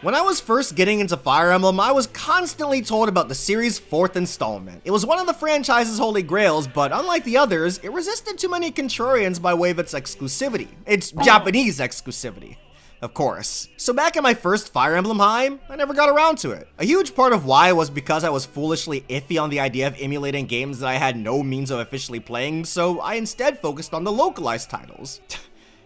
When I was first getting into Fire Emblem, I was constantly told about the series' 4th installment. It was one of the franchise's holy grails, but unlike the others, it resisted too many contrarians by way of its exclusivity. Its Japanese exclusivity, of course. So back in my first Fire Emblem high, I never got around to it. A huge part of why was because I was foolishly iffy on the idea of emulating games that I had no means of officially playing, so I instead focused on the localized titles.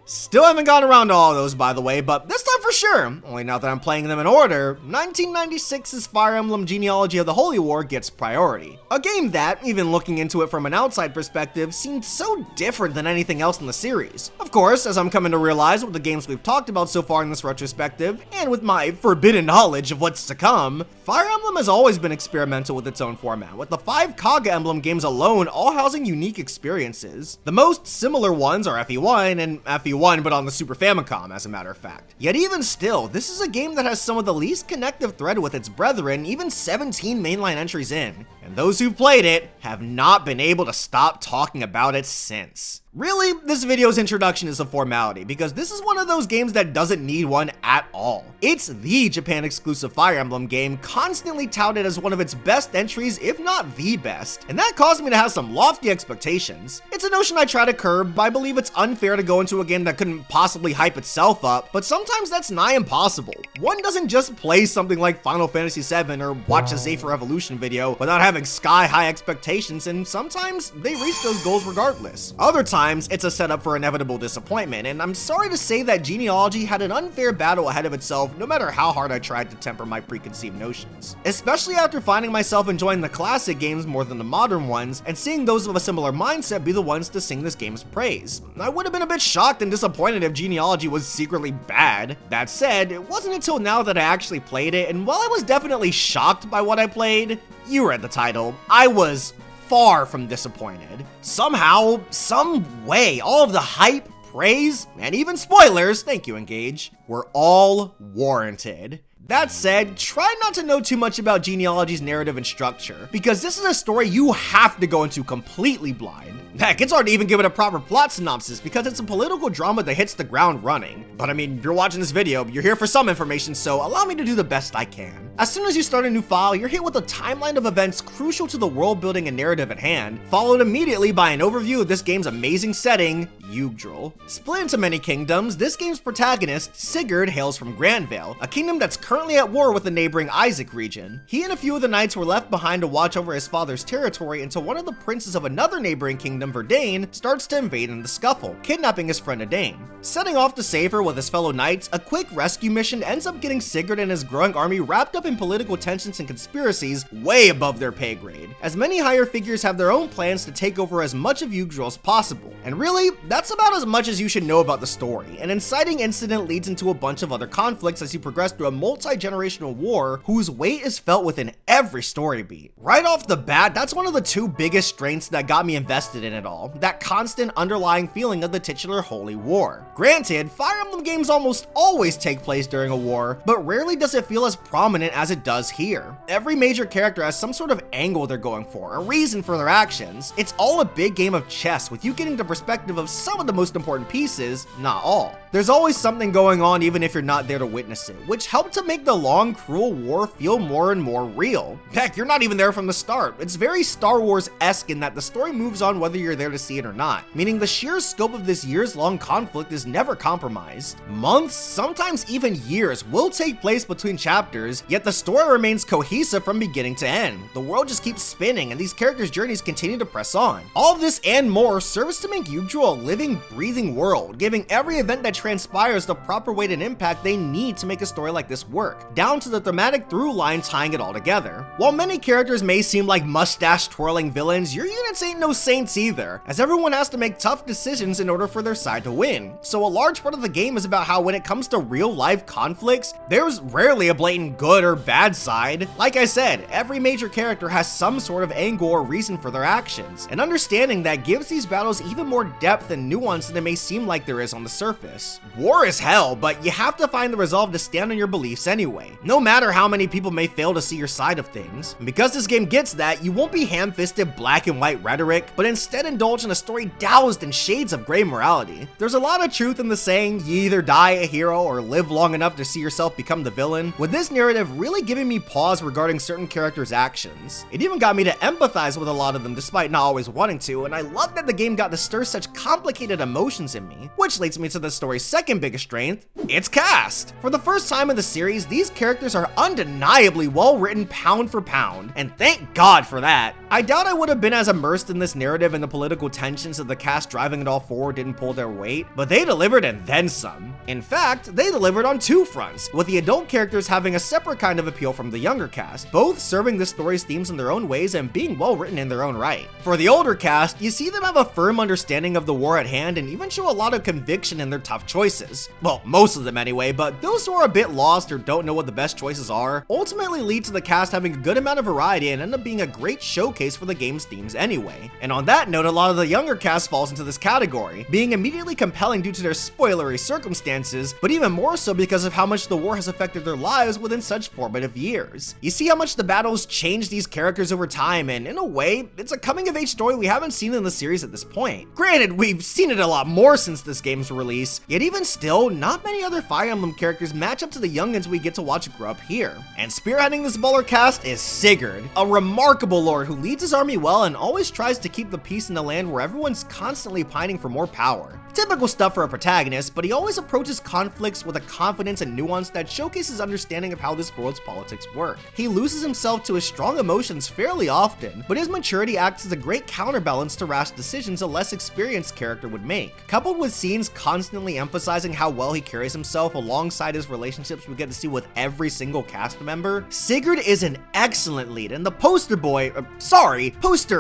Still haven't gotten around to all of those, by the way, but this time for sure. Only now that I'm playing them in order, 1996's Fire Emblem Genealogy of the Holy War gets priority. A game that, even looking into it from an outside perspective, seemed so different than anything else in the series. Of course, as I'm coming to realize with the games we've talked about so far in this retrospective, and with my forbidden knowledge of what's to come, Fire Emblem has always been experimental with its own format, with the 5 Kaga Emblem games alone all housing unique experiences. The most similar ones are FE1 and FE1 but on the Super Famicom, as a matter of fact. Yet even still, this is a game that has some of the least connective thread with its brethren, even 17 mainline entries in. And those who've played it have not been able to stop talking about it since. Really, this video's introduction is a formality, because this is one of those games that doesn't need one at all. It's the Japan-exclusive Fire Emblem game, constantly touted as one of its best entries, if not the best, and that caused me to have some lofty expectations. It's a notion I try to curb. I believe it's unfair to go into a game that couldn't possibly hype itself up, but sometimes that's nigh impossible. One doesn't just play something like Final Fantasy VII or watch a Zephyr Evolution video without having sky-high expectations, and sometimes they reach those goals regardless. Other times, it's a setup for inevitable disappointment, and I'm sorry to say that Genealogy had an unfair battle ahead of itself no matter how hard I tried to temper my preconceived notions. Especially after finding myself enjoying the classic games more than the modern ones, and seeing those of a similar mindset be the ones to sing this game's praise. I would have been a bit shocked and disappointed if Genealogy was secretly bad. That said, it wasn't until now that I actually played it, and while I was definitely shocked by what I played, you read the title, I was far from disappointed. Somehow, some way, all of the hype, praise, and even spoilers, thank you Engage, were all warranted. That said, try not to know too much about Genealogy's narrative and structure, because this is a story you have to go into completely blind. Heck, it's hard to even give it a proper plot synopsis because it's a political drama that hits the ground running. But I mean, you're watching this video, you're here for some information, so allow me to do the best I can. As soon as you start a new file, you're hit with a timeline of events crucial to the world building and narrative at hand, followed immediately by an overview of this game's amazing setting, Yggdrasil. Split into many kingdoms, this game's protagonist, Sigurd, hails from Grannvale, a kingdom that's currently at war with the neighboring Isaac region. He and a few of the knights were left behind to watch over his father's territory until one of the princes of another neighboring kingdom, Verdane, starts to invade in the scuffle, kidnapping his friend Adane. Setting off to save her with his fellow knights, a quick rescue mission ends up getting Sigurd and his growing army wrapped up in political tensions and conspiracies way above their pay grade, as many higher figures have their own plans to take over as much of Yggdrasil as possible. And really, that's about as much as you should know about the story. An inciting incident leads into a bunch of other conflicts as you progress through a multi-generational war whose weight is felt within every story beat. Right off the bat, that's one of the two biggest strengths that got me invested in it all, that constant underlying feeling of the titular holy war. Granted, Fire Emblem games almost always take place during a war, but rarely does it feel as prominent as it does here. Every major character has some sort of angle they're going for, a reason for their actions. It's all a big game of chess, with you getting the perspective of some of the most important pieces, not all. There's always something going on even if you're not there to witness it, which helped to make the long, cruel war feel more and more real. Heck, you're not even there from the start. It's very Star Wars-esque in that the story moves on whether you're there to see it or not, meaning the sheer scope of this years-long conflict is never compromised. Months, sometimes even years, will take place between chapters, yet the story remains cohesive from beginning to end. The world just keeps spinning, and these characters' journeys continue to press on. All of this and more serves to make Yggdrasil a living, breathing world, giving every event that transpires the proper weight and impact they need to make a story like this work, down to the thematic through line tying it all together. While many characters may seem like mustache-twirling villains, your units ain't no saints either, as everyone has to make tough decisions in order for their side to win. So a large part of the game is about how when it comes to real-life conflicts, there's rarely a blatant good or bad side. Like I said, every major character has some sort of angle or reason for their actions, and understanding that gives these battles even more depth and nuance than it may seem like there is on the surface. sucks. War is hell, but you have to find the resolve to stand on your beliefs anyway, no matter how many people may fail to see your side of things. And because this game gets that, you won't be ham-fisted black and white rhetoric, but instead indulge in a story doused in shades of gray morality. There's a lot of truth in the saying, you either die a hero or live long enough to see yourself become the villain, with this narrative really giving me pause regarding certain characters' actions. It even got me to empathize with a lot of them despite not always wanting to, and I love that the game got to stir such complicated emotions in me, which leads me to the story's second biggest strength, its cast. For the first time in the series, these characters are undeniably well written pound for pound, and thank God for that. I doubt I would have been as immersed in this narrative and the political tensions of the cast driving it all forward didn't pull their weight, but they delivered and then some. In fact, they delivered on two fronts, with the adult characters having a separate kind of appeal from the younger cast, both serving the story's themes in their own ways and being well written in their own right. For the older cast, you see them have a firm understanding of the war at hand and even show a lot of conviction in their tough choices. Well, most of them anyway, but those who are a bit lost or don't know what the best choices are ultimately lead to the cast having a good amount of variety and end up being a great showcase for the game's themes anyway. And on that note, a lot of the younger cast falls into this category, being immediately compelling due to their spoilery circumstances, but even more so because of how much the war has affected their lives within such formative years. You see how much the battles change these characters over time, and in a way, it's a coming-of-age story we haven't seen in the series at this point. Granted, we've seen it a lot more since this game's release, yet even still, not many other Fire Emblem characters match up to the youngins we get to watch grow up here. And spearheading this baller cast is Sigurd, a remarkable lord who leads his army well and always tries to keep the peace in the land where everyone's constantly pining for more power. Typical stuff for a protagonist, but he always approaches conflicts with a confidence and nuance that showcases understanding of how this world's politics work. He loses himself to his strong emotions fairly often, but his maturity acts as a great counterbalance to rash decisions a less experienced character would make. Coupled with scenes constantly emphasizing how well he carries himself alongside his relationships we get to see with every single cast member, Sigurd is an excellent lead and the poster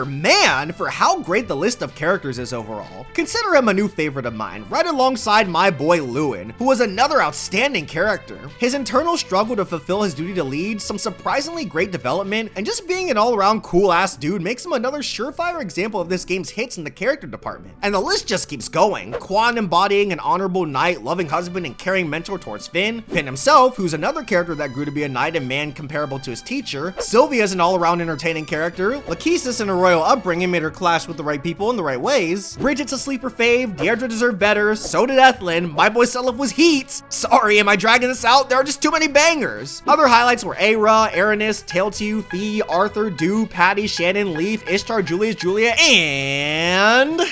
man for how great the list of characters is overall. Consider him a new favorite of mine, right alongside my boy Lewin, who was another outstanding character. His internal struggle to fulfill his duty to lead, some surprisingly great development, and just being an all-around cool-ass dude makes him another surefire example of this game's hits in the character department. And the list just keeps going. Quan embodying an honorable knight, loving husband, and caring mentor towards Finn. Finn himself, who's another character that grew to be a knight and man comparable to his teacher. Sylvia's an all-around entertaining character. Lachesis in a royal upbringing made her clash with the right people in the right ways. Bridget's a sleeper fave. Deirdre deserved better. So did Ethlyn. My boy Seliph was heat. Sorry, am I dragging this out? There are just too many bangers. Other highlights were Aira, Aranis, Tailtew, Fee, Arthur, Dew, Patty, Shannon, Leaf, Ishtar, Julius, Julia, and I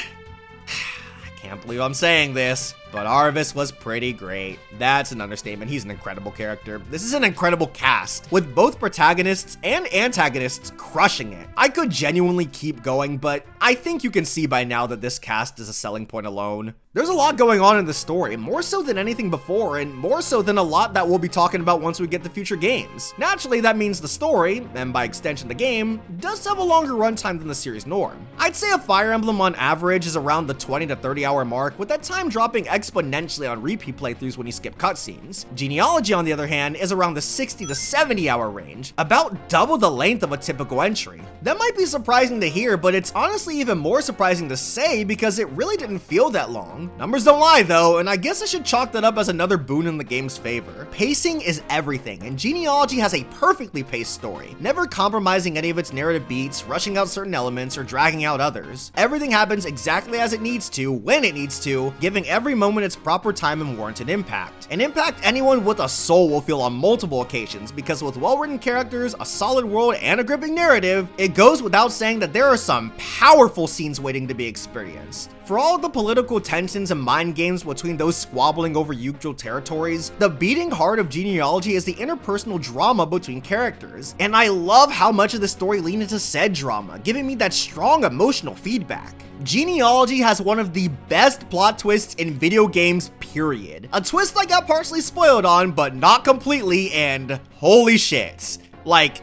can't believe I'm saying this, but Arvis was pretty great. That's an understatement. He's an incredible character. This is an incredible cast, with both protagonists and antagonists crushing it. I could genuinely keep going, but I think you can see by now that this cast is a selling point alone. There's a lot going on in the story, more so than anything before, and more so than a lot that we'll be talking about once we get to future games. Naturally, that means the story, and by extension the game, does have a longer runtime than the series norm. I'd say a Fire Emblem on average is around the 20 to 30 hour mark, with that time dropping exponentially on repeat playthroughs when you skip cutscenes. Genealogy, on the other hand, is around the 60 to 70 hour range, about double the length of a typical entry. That might be surprising to hear, but it's honestly even more surprising to say because it really didn't feel that long. Numbers don't lie though, and I guess I should chalk that up as another boon in the game's favor. Pacing is everything, and Genealogy has a perfectly paced story, never compromising any of its narrative beats, rushing out certain elements, or dragging out others. Everything happens exactly as it needs to, when it needs to, giving every moment its proper time and warranted impact. An impact anyone with a soul will feel on multiple occasions, because with well-written characters, a solid world, and a gripping narrative, it goes without saying that there are some powerful scenes waiting to be experienced. For all the political tensions and mind games between those squabbling over Yggdrasil territories, the beating heart of Genealogy is the interpersonal drama between characters, and I love how much of the story leaned into said drama, giving me that strong emotional feedback. Genealogy has one of the best plot twists in video games, period. A twist I got partially spoiled on, but not completely, and holy shit. Like,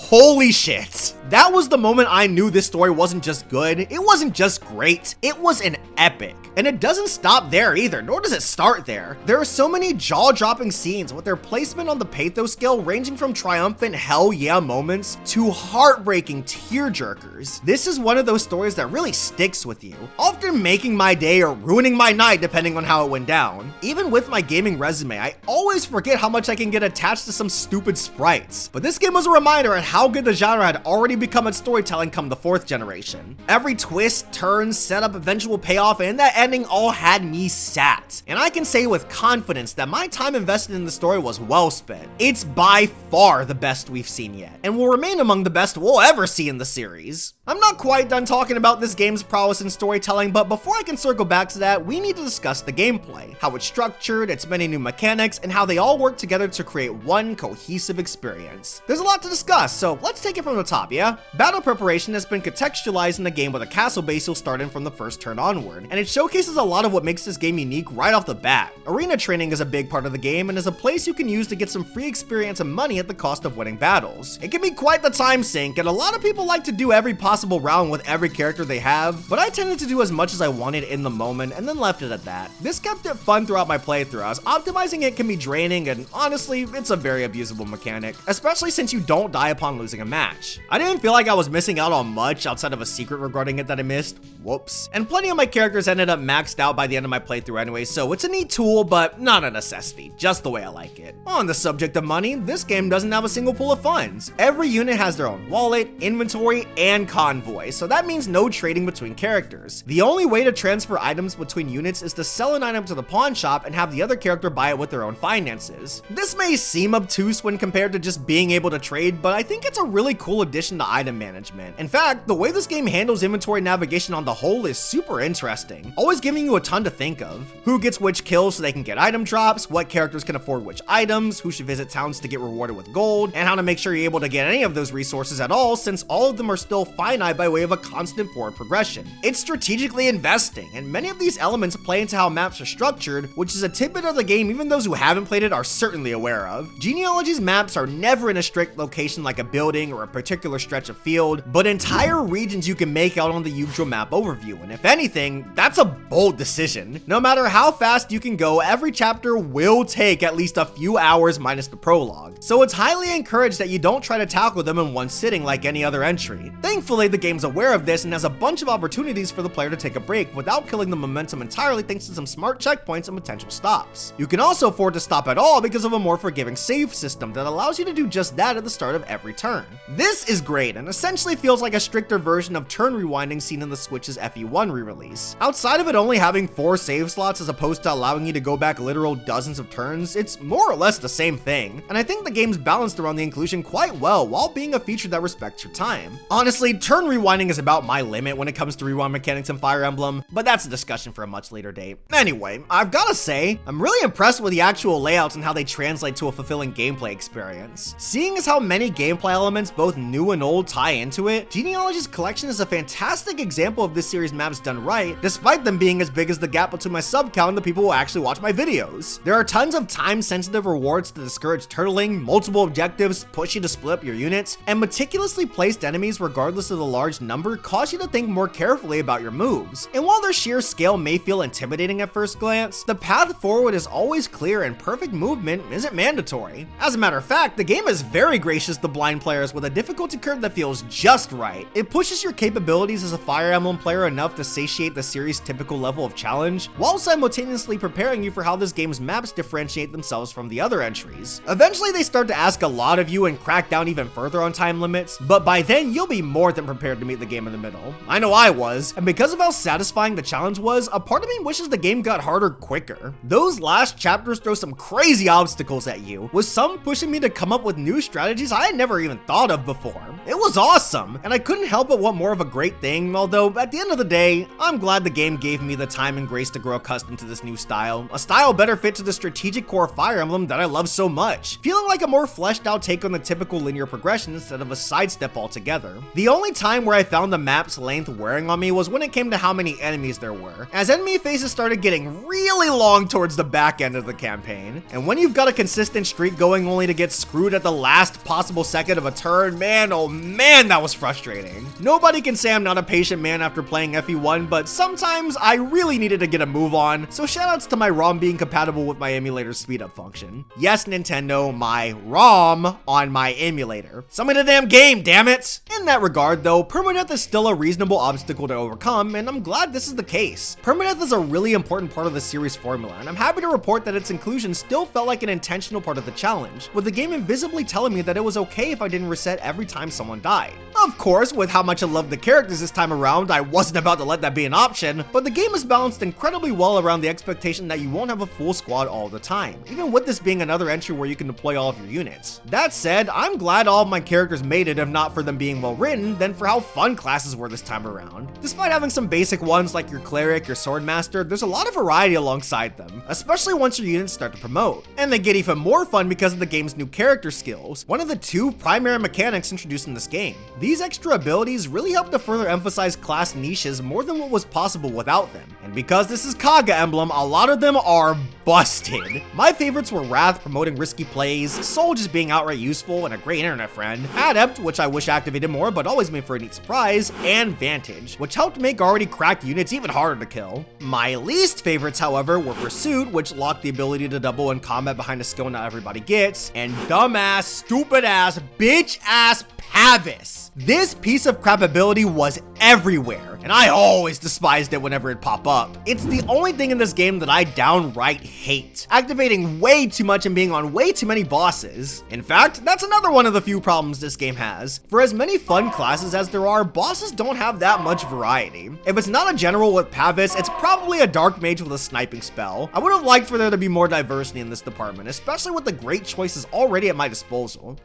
Holy shit. That was the moment I knew this story wasn't just good, it wasn't just great, it was an epic. And it doesn't stop there either, nor does it start there. There are so many jaw-dropping scenes with their placement on the pathos scale ranging from triumphant hell yeah moments to heartbreaking tearjerkers. This is one of those stories that really sticks with you, often making my day or ruining my night depending on how it went down. Even with my gaming resume, I always forget how much I can get attached to some stupid sprites. But this game was a reminder at how good the genre had already become at storytelling come the 4th generation. Every twist, turn, setup, eventual payoff, and that ending all had me sat. And I can say with confidence that my time invested in the story was well spent. It's by far the best we've seen yet, and will remain among the best we'll ever see in the series. I'm not quite done talking about this game's prowess in storytelling, but before I can circle back to that, we need to discuss the gameplay, how it's structured, its many new mechanics, and how they all work together to create one cohesive experience. There's a lot to discuss, so let's take it from the top, yeah? Battle preparation has been contextualized in the game with a castle base you'll start in from the first turn onward, and it showcases a lot of what makes this game unique right off the bat. Arena training is a big part of the game and is a place you can use to get some free experience and money at the cost of winning battles. It can be quite the time sink, and a lot of people like to do every possible round with every character they have, but I tended to do as much as I wanted in the moment and then left it at that. This kept it fun throughout my playthrough, as optimizing it can be draining, and honestly, it's a very abusable mechanic, especially since you don't die upon losing a match. I didn't feel like I was missing out on much outside of a secret regarding it that I missed. Whoops. And plenty of my characters ended up maxed out by the end of my playthrough anyway, so it's a neat tool, but not a necessity, just the way I like it. On the subject of money, this game doesn't have a single pool of funds. Every unit has their own wallet, inventory, and convoy, so that means no trading between characters. The only way to transfer items between units is to sell an item to the pawn shop and have the other character buy it with their own finances. This may seem obtuse when compared to just being able to trade, but I think it's a really cool addition to item management. In fact, the way this game handles inventory navigation on the whole is super interesting, always giving you a ton to think of. Who gets which kills so they can get item drops, what characters can afford which items, who should visit towns to get rewarded with gold, and how to make sure you're able to get any of those resources at all, since all of them are still finite by way of a constant forward progression. It's strategically investing, and many of these elements play into how maps are structured, which is a tidbit of the game even those who haven't played it are certainly aware of. Genealogy's maps are never in a strict location like a building or a particular stretch of field, but entire regions you can make out on the usual map overview, and if anything, that's a bold decision. No matter how fast you can go, every chapter will take at least a few hours minus the prologue, so it's highly encouraged that you don't try to tackle them in one sitting like any other entry. Thankfully, the game's aware of this and has a bunch of opportunities for the player to take a break without killing the momentum entirely thanks to some smart checkpoints and potential stops. You can also afford to stop at all because of a more forgiving save system that allows you to do just that at the start of every turn. This is great and essentially feels like a stricter version of turn rewinding seen in the Switch's FE1 re-release. Outside of it only having 4 save slots as opposed to allowing you to go back literal dozens of turns, it's more or less the same thing, and I think the game's balanced around the inclusion quite well while being a feature that respects your time. Honestly, turn rewinding is about my limit when it comes to rewind mechanics in Fire Emblem, but that's a discussion for a much later date. Anyway, I've gotta say, I'm really impressed with the actual layouts and how they translate to a fulfilling gameplay experience. Seeing as how many gameplay elements, both new and old, tie into it, Genealogy's collection is a fantastic example of this series' maps done right, despite them being as big as the gap between my sub count and the people who actually watch my videos. There are tons of time-sensitive rewards to discourage turtling, multiple objectives, push you to split up your units, and meticulously placed enemies regardless of the large number cause you to think more carefully about your moves. And while their sheer scale may feel intimidating at first glance, the path forward is always clear and perfect movement isn't mandatory. As a matter of fact, the game is very gracious to blind players with a difficulty curve that feels just right. It pushes your capabilities as a Fire Emblem player enough to satiate the series' typical level of challenge, while simultaneously preparing you for how this game's maps differentiate themselves from the other entries. Eventually they start to ask a lot of you and crack down even further on time limits, but by then you'll be more than prepared to meet the game in the middle. I know I was, and because of how satisfying the challenge was, a part of me wishes the game got harder quicker. Those last chapters throw some crazy obstacles at you, with some pushing me to come up with new strategies I had never even thought of before. It was awesome, and I couldn't help but want more of a great thing, although at the end of the day, I'm glad the game gave me the time and grace to grow accustomed to this new style, a style better fit to the strategic core of Fire Emblem that I love so much, feeling like a more fleshed out take on the typical linear progression instead of a sidestep altogether. The only time where I found the map's length wearing on me was when it came to how many enemies there were, as enemy phases started getting really long towards the back end of the campaign. And when you've got a consistent streak going only to get screwed at the last possible second of a turn, man, oh man, that was frustrating. Nobody can say I'm not a patient man after playing FE1, but sometimes I really needed to get a move on, so shoutouts to my ROM being compatible with my emulator's speed up function. Yes, Nintendo, my ROM on my emulator. Sell me the damn game, damn it! In that regard though, permadeath is still a reasonable obstacle to overcome, and I'm glad this is the case. Permadeath is a really important part of the series formula, and I'm happy to report that its inclusion still felt like an intentional part of the challenge, with the game invisibly telling me that it was okay if I didn't reset every time someone died. Of course, with how much I love the characters this time around, I wasn't about to let that be an option, but the game is balanced incredibly well around the expectation that you won't have a full squad all the time, even with this being another entry where you can deploy all of your units. That said, I'm glad all of my characters made it, if not for them being well written, then for how fun classes were this time around. Despite having some basic ones like your cleric, your swordmaster, there's a lot of variety alongside them, especially once your units start to promote. And they get even more fun because of the game's new character skills, one of the two primary mechanics introduced in this game. These extra abilities really help to further emphasize class niches more than what was possible without them. And because this is Kaga Emblem, a lot of them are busted. My favorites were Wrath, promoting risky plays, Soul just being outright useful and a great internet friend, Adept, which I wish activated more but always made for a neat surprise, and Vantage, which helped make already cracked units even harder to kill. My least favorites, however, were Pursuit, which locked the ability to double in combat behind a skill not everybody gets, and dumbass, stupid ass, bitch ass Pavis. This piece of crap ability was everywhere, and I always despised it whenever it popped up. It's the only thing in this game that I downright hate, activating way too much and being on way too many bosses. In fact, that's another one of the few problems this game has. For as many fun classes as there are, bosses don't have that much variety. If it's not a general with Pavis, it's probably a dark mage with a sniping spell. I would have liked for there to be more diversity in this department, especially with the great choices already at my disposal.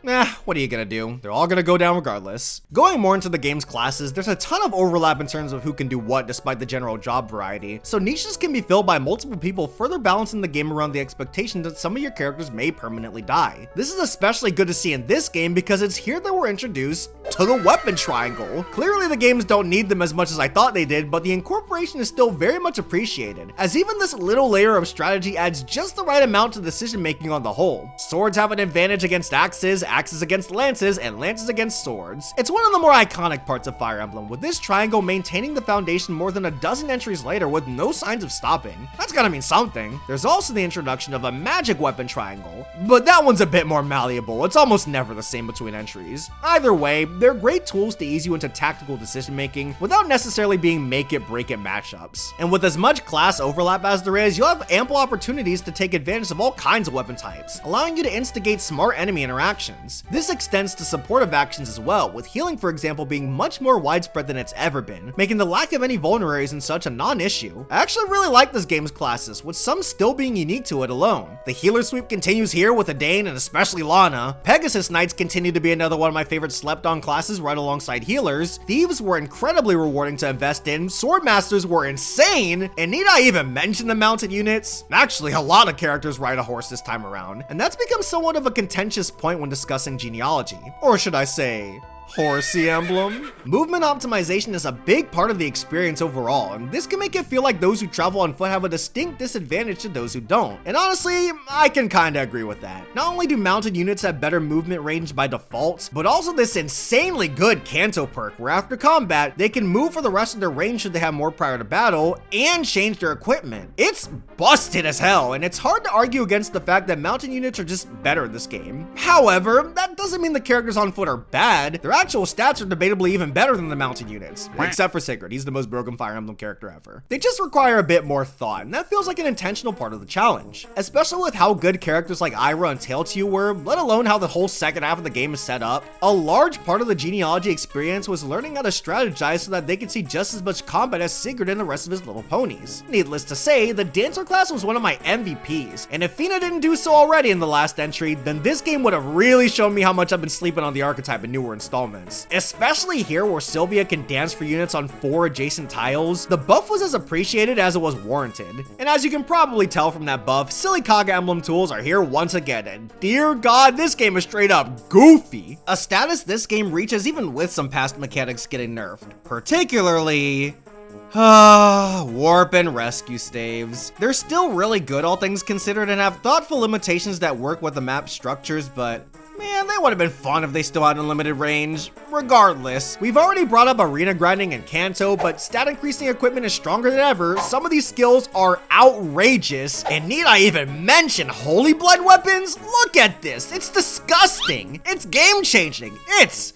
What are you gonna do? They're all gonna go down regardless. Going more into the game's classes, there's a ton of overlap in terms of who can do what despite the general job variety, so niches can be filled by multiple people, further balancing the game around the expectation that some of your characters may permanently die. This is especially good to see in this game because it's here that we're introduced to the weapon triangle. Clearly the games don't need them as much as I thought they did, but the incorporation is still very much appreciated, as even this little layer of strategy adds just the right amount to decision making on the whole. Swords have an advantage against axes, axes against lances, and lances against swords. It's one of the more iconic parts of Fire Emblem, with this triangle maintaining the foundation more than a dozen entries later with no signs of stopping. That's gotta mean something. There's also the introduction of a magic weapon triangle, but that one's a bit more malleable. It's almost never the same between entries. Either way, they're great tools to ease you into tactical decision making without necessarily being make it break it matchups. And with as much class overlap as there is, you'll have ample opportunities to take advantage of all kinds of weapon types, allowing you to instigate smart enemy interactions. This extends to supportive actions as well, with healing for example being much more widespread than it's ever been, making the lack of any vulneraries and such a non-issue. I actually really like this game's classes, with some still being unique to it alone. The healer sweep continues here with Adane and especially Lana. Pegasus Knights continue to be another one of my favorite slept-on classes right alongside healers. Thieves were incredibly rewarding to invest in, Swordmasters were insane, and need I even mention the mounted units? Actually, a lot of characters ride a horse this time around, and that's become somewhat of a contentious point when discussing genealogy. Or should I say, Horsey Emblem. Movement optimization is a big part of the experience overall, and this can make it feel like those who travel on foot have a distinct disadvantage to those who don't. And honestly, I can kinda agree with that. Not only do mounted units have better movement range by default, but also this insanely good Kanto perk where after combat, they can move for the rest of their range should they have more prior to battle, and change their equipment. It's busted as hell, and it's hard to argue against the fact that mounted units are just better in this game. However, that doesn't mean the characters on foot are bad. Their actual stats are debatably even better than the mounted units, except for Sigurd. He's the most broken Fire Emblem character ever. They just require a bit more thought, and that feels like an intentional part of the challenge, especially with how good characters like Ira and Tailtew were, let alone how the whole second half of the game is set up. A large part of the genealogy experience was learning how to strategize so that they could see just as much combat as Sigurd and the rest of his little ponies. Needless to say, the Dancer class was one of my MVPs, and if Fina didn't do so already in the last entry, then this game would have really shown me how much I've been sleeping on the archetype in newer installments. moments, especially here where Sylvia can dance for units on 4 adjacent tiles. The buff was as appreciated as it was warranted. And as you can probably tell from that buff, silly Kaga Emblem tools are here once again, and dear God, this game is straight up goofy. A status this game reaches even with some past mechanics getting nerfed, particularly warp and rescue staves. They're still really good all things considered and have thoughtful limitations that work with the map structures, but man, they would have been fun if they still had unlimited range. Regardless, we've already brought up arena grinding and Kanto, but stat increasing equipment is stronger than ever. Some of these skills are outrageous, and need I even mention holy blood weapons? Look at this, it's disgusting. It's game changing. It's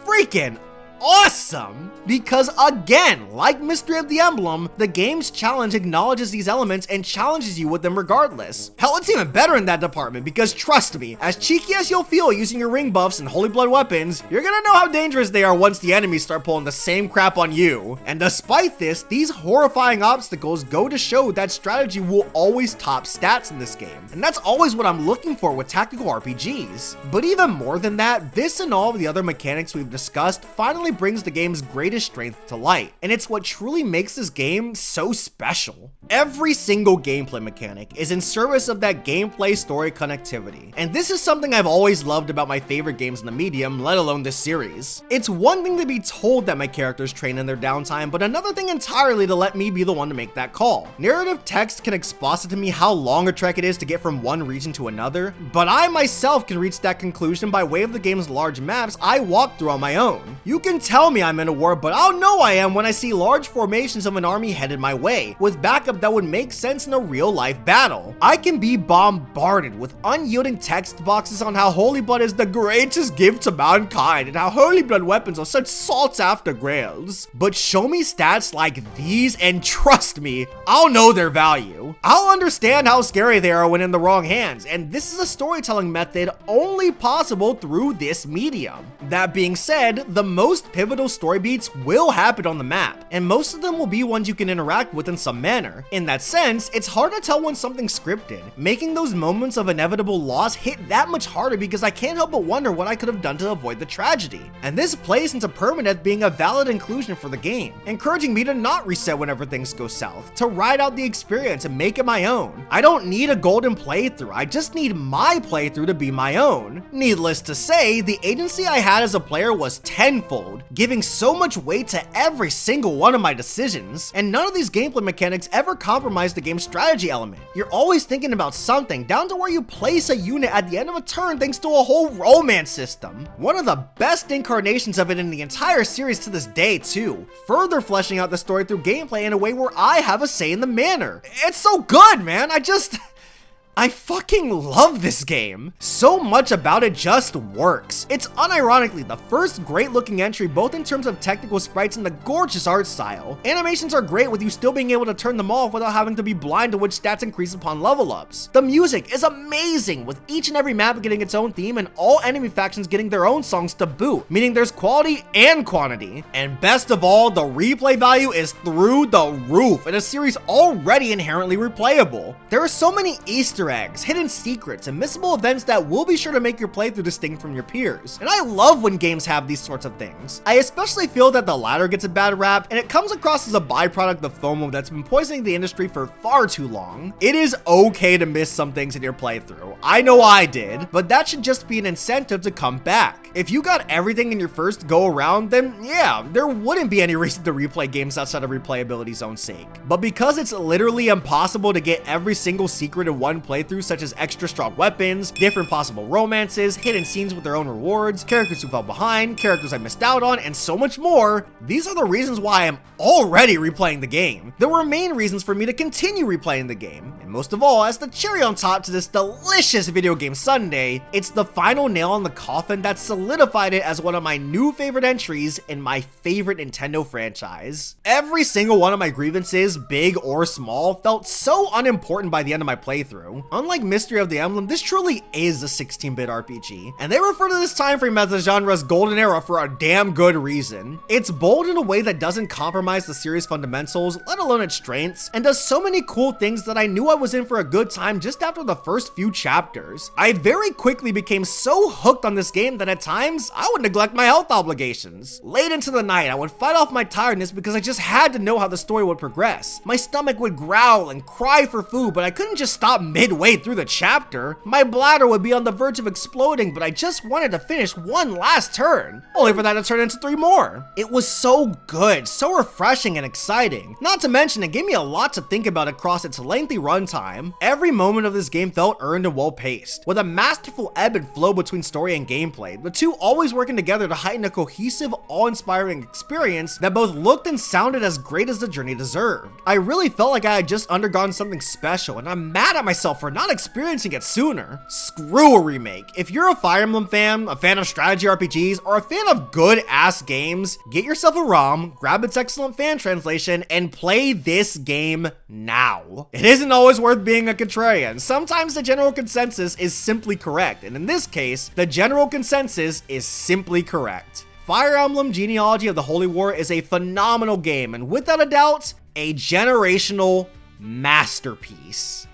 freaking awesome, because again, like Mystery of the Emblem, the game's challenge acknowledges these elements and challenges you with them regardless. Hell, it's even better in that department, because trust me, as cheeky as you'll feel using your ring buffs and holy blood weapons, you're gonna know how dangerous they are once the enemies start pulling the same crap on you. And despite this, these horrifying obstacles go to show that strategy will always top stats in this game, and that's always what I'm looking for with tactical RPGs. But even more than that, this and all of the other mechanics we've discussed finally brings the game's greatest strength to light, and it's what truly makes this game so special. Every single gameplay mechanic is in service of that gameplay story connectivity, and this is something I've always loved about my favorite games in the medium, let alone this series. It's one thing to be told that my characters train in their downtime, but another thing entirely to let me be the one to make that call. Narrative text can exposit to me how long a trek it is to get from one region to another, but I myself can reach that conclusion by way of the game's large maps I walk through on my own. You can tell me I'm in a war, but I'll know I am when I see large formations of an army headed my way, with backup that would make sense in a real-life battle. I can be bombarded with unyielding text boxes on how holy blood is the greatest gift to mankind and how holy blood weapons are such sought after grails. But show me stats like these and trust me, I'll know their value. I'll understand how scary they are when in the wrong hands, and this is a storytelling method only possible through this medium. That being said, the most pivotal story beats will happen on the map, and most of them will be ones you can interact with in some manner. In that sense, it's hard to tell when something's scripted, making those moments of inevitable loss hit that much harder because I can't help but wonder what I could have done to avoid the tragedy. And this plays into permanent being a valid inclusion for the game, encouraging me to not reset whenever things go south, to ride out the experience and make it my own. I don't need a golden playthrough, I just need my playthrough to be my own. Needless to say, the agency I had as a player was tenfold, giving so much weight to every single one of my decisions, and none of these gameplay mechanics ever compromise the game's strategy element. You're always thinking about something, down to where you place a unit at the end of a turn thanks to a whole romance system. One of the best incarnations of it in the entire series to this day too, further fleshing out the story through gameplay in a way where I have a say in the manner. It's so good, man. I fucking love this game. So much about it just works. It's unironically the first great looking entry both in terms of technical sprites and the gorgeous art style. Animations are great with you still being able to turn them off without having to be blind to which stats increase upon level ups. The music is amazing with each and every map getting its own theme and all enemy factions getting their own songs to boot, meaning there's quality and quantity. And best of all, the replay value is through the roof in a series already inherently replayable. There are so many Easter eggs, hidden secrets, and missable events that will be sure to make your playthrough distinct from your peers. And I love when games have these sorts of things. I especially feel that the latter gets a bad rap, and it comes across as a byproduct of FOMO that's been poisoning the industry for far too long. It is okay to miss some things in your playthrough. I know I did, but that should just be an incentive to come back. If you got everything in your first go around, then yeah, there wouldn't be any reason to replay games outside of replayability's own sake. But because it's literally impossible to get every single secret in one playthrough, such as extra strong weapons, different possible romances, hidden scenes with their own rewards, characters who fell behind, characters I missed out on, and so much more, these are the reasons why I'm already replaying the game. There were main reasons for me to continue replaying the game, and most of all, as the cherry on top to this delicious video game sundae, it's the final nail in the coffin that solidified it as one of my new favorite entries in my favorite Nintendo franchise. Every single one of my grievances, big or small, felt so unimportant by the end of my playthrough. Unlike Mystery of the Emblem, this truly is a 16-bit RPG, and they refer to this time frame as the genre's golden era for a damn good reason. It's bold in a way that doesn't compromise the series' fundamentals, let alone its strengths, and does so many cool things that I knew I was in for a good time just after the first few chapters. I very quickly became so hooked on this game that at times, I would neglect my health obligations. Late into the night, I would fight off my tiredness because I just had to know how the story would progress. My stomach would growl and cry for food, but I couldn't just stop midway through the chapter. My bladder would be on the verge of exploding, but I just wanted to finish one last turn, only for that to turn into 3 more. It was so good, so refreshing and exciting. Not to mention, it gave me a lot to think about across its lengthy runtime. Every moment of this game felt earned and well paced, with a masterful ebb and flow between story and gameplay, the two always working together to heighten a cohesive, awe-inspiring experience that both looked and sounded as great as the journey deserved. I really felt like I had just undergone something special, and I'm mad at myself for not experiencing it sooner. Screw a remake. If you're a Fire Emblem fan, a fan of strategy RPGs, or a fan of good-ass games, get yourself a ROM, grab its excellent fan translation, and play this game now. It isn't always worth being a contrarian. Sometimes the general consensus is simply correct, and in this case, the general consensus is simply correct. Fire Emblem Genealogy of the Holy War is a phenomenal game, and without a doubt, a generational masterpiece.